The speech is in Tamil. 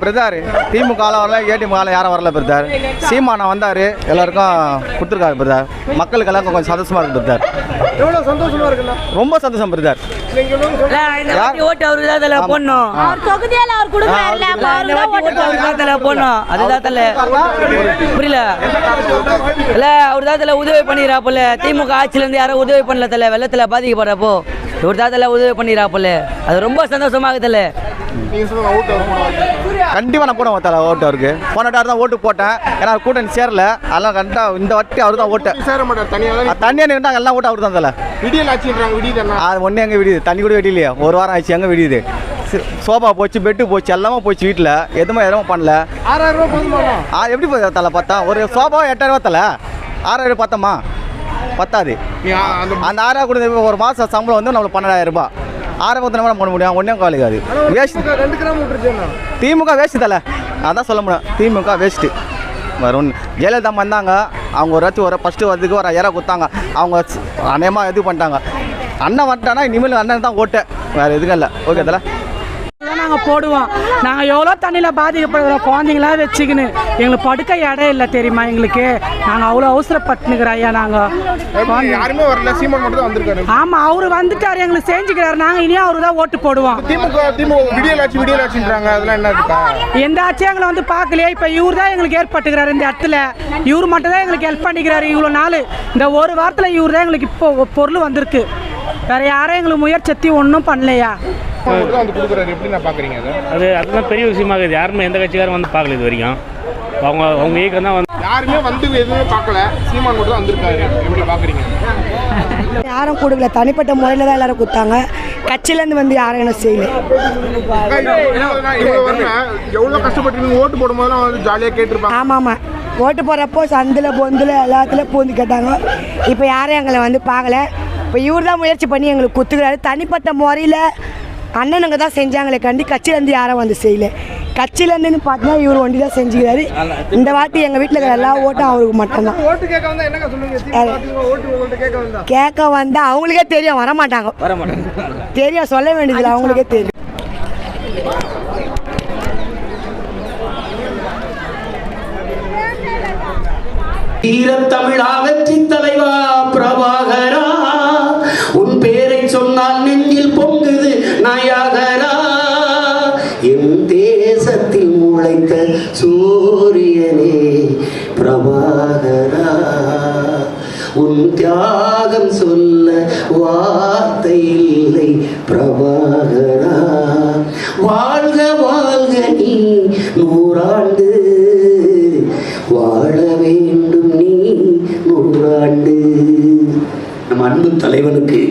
பிரதர் திமுக வரல, ஏடிஎம் யாரும் வரல பிரதர். சீமானா வந்தார், எல்லாருக்கும் கொடுத்துருக்காரு பிரதர். மக்களுக்கெல்லாம் கொஞ்சம் சந்தோஷமா இருக்கு பிரதர். எவ்வளோ சந்தோஷமா இருக்குண்ணா? ரொம்ப சந்தோஷம் பிரதர். ஓட்டு அவருக்கு தான் தலை போடணும். அதுதான் தலை புரியல இல்ல, அவர் தான் தலை உதவி பண்ணிடுறாப்புல. திமுக ஆட்சியிலேருந்து யாரும் உதவி பண்ணல தலை. வெள்ளத்தில் பாதிக்கப்படுறப்போ இவர் தான் தலை உதவி பண்ணிடுறாப்புல. அது ரொம்ப சந்தோஷமாக தலை. கண்டிப்பாக நான் போட மாட்டேன் ஓட்டு அவருக்கு. போன டார் தான் ஓட்டு போட்டேன், ஏன்னா கூட்டணி சேரல. அதெல்லாம் கரெக்டாக இந்த வாட்டி அவர் தான் ஓட்டு சேர மாட்டார். தனியாக நின்றாங்க, எல்லாம் ஓட்டு அவர் தான் தலை. விடியல் ஆச்சுன்றாங்க. விடியுது அது ஒன்று எங்கே விடியுது? தண்ணி கூட வெடியிலையா? ஒரு வாரம் ஆச்சு, எங்கே விடியுது? சோஃபா போச்சு, பெட்டு போச்சு, எல்லாமே போச்சு. வீட்டில் எதுவுமே பண்ணல. 6000 ரூபா போதுமாண்ணா? எப்படி தலை பார்த்தா? ஒரு சோஃபா 8000 தலை. 6000 பார்த்தோமா? பத்தாது. அந்த 6000 கொடுத்து ஒரு மாதம் சம்பளம் வந்து நம்மளுக்கு 12000 ரூபாய். 6000 பண்ண முடியும்? ஒன்றே காலிக்காது. வேஸ்ட். 2 கிராம் விட்டுருச்சேண்ணா. திமுக வேஸ்ட்டு தலை, அதான் சொல்ல முடியும். திமுக வேஸ்ட்டு. வேறு ஒன்று. ஜெயலலிதா வந்தாங்க, அவங்க ஒரு ஃபஸ்ட்டு வரதுக்கு ஒரு 1000 கொடுத்தாங்க. அவங்க அநேகமாக இது பண்ணிட்டாங்க. அண்ணன் வந்துட்டானா இனிமேல் அண்ணன் தான் ஓட்டு, வேறு எதுவும் இல்லை. ஓகே தலை. நாங்கள் போடுவோம். நாங்கள் எவ்வளோ தண்ணியில் பாதிக்கப்படுகிறோம், குழந்தைங்களாம் வச்சுக்கின்னு எங்களுக்கு படுக்க இடம் இல்லை தெரியுமா எங்களுக்கு. நாங்கள் அவ்வளோ அவசரப்பட்டுனுக்கிறோம் ஐயா. நாங்கள் யாருமே வரல, சீமான் மட்டும் தான் வந்திருக்காரு. ஆமாம், அவர் வந்துட்டார், எங்களுக்கு செஞ்சுக்கிறாரு. நாங்கள் இனியும் அவரு தான் ஓட்டு போடுவோம். திமுக விடியல் ஆச்சுன்றாங்க. அதெல்லாம் என்ன இருக்கா? எந்த ஆட்சியும் எங்களை வந்து பார்க்கலையே. இப்போ இவர் தான் எங்களுக்கு ஏற்பட்டுக்கிறாரு இந்த இடத்துல. இவர் மட்டும் தான் எங்களுக்கு ஹெல்ப் பண்ணிக்கிறாரு இவ்வளோ நாள். இந்த ஒரு வாரத்தில் இவர் தான் எங்களுக்கு இப்போ பொருள் வந்திருக்கு. வேறு யாரும் எங்களுக்கு முயற்சி ஒன்றும் பண்ணலையா. அதுதான் பெரிய விஷயமா இருக்குது. யாருமே எந்த கட்சிக்காரும் வந்து பார்க்கல இது வரைக்கும். அவங்க இயக்கம் தான் யாருமே வந்து எதுவுமே பார்க்கல. சீமான் மட்டும் தான் வந்திருக்காரு. எப்படி பார்க்குறீங்க? யாரும் கொடுக்கல, தனிப்பட்ட முறையில் தான் எல்லாரும் கொடுத்தாங்க. கட்சியிலேருந்து வந்து யாரும் என்ன செய்யல. எவ்வளோ கஷ்டப்பட்டு ஓட்டு போடும்போது வந்து ஜாலியாக கேட்டுருப்பாங்க. ஆமாம் ஆமாம், ஓட்டு போடுறப்போ சந்தில் பொந்தில் எல்லாத்துலேயும் பூந்து கேட்டாங்க. இப்போ யாரும் எங்களை வந்து பார்க்கல. இப்போ இவர் தான் முயற்சி பண்ணி எங்களுக்கு குத்துக்கிறாரு. தனிப்பட்ட முறையில் அண்ணனுங்க தான் செஞ்சாங்களே கண்டி கட்சியிலேருந்து யாரும் வந்து செய்யலை. கட்சியிலேருந்துன்னு பார்த்தீங்கன்னா இவர் ஒண்டி தான் செஞ்சுக்கிறாரு. இந்த வாட்டி எங்கள் வீட்டில் இருக்கிற எல்லா ஓட்டும் அவருக்கு மட்டும்தான். கேட்க வந்தால் அவங்களுக்கே தெரியும், வரமாட்டாங்க. தெரியும், சொல்ல வேண்டியதில்லை, அவங்களுக்கே தெரியும். ஈரத்தமிழா வெற்றி தலைவா பிரபாகரா, உன் பேரை சொன்னால் நெஞ்சில் பொங்குது நாயகரா. என் தேசத்தில் முளைத்த சூரியனே பிரபாகரா, உன் தியாகம் சொல்ல வார்த்தை இல்லை பிரபாகரா. வாழ்க வாழ்க நீ நூறாண்டு, வாழ வேண்டும் நீ நூறாண்டு. நம் அன்பு தலைவனுக்கு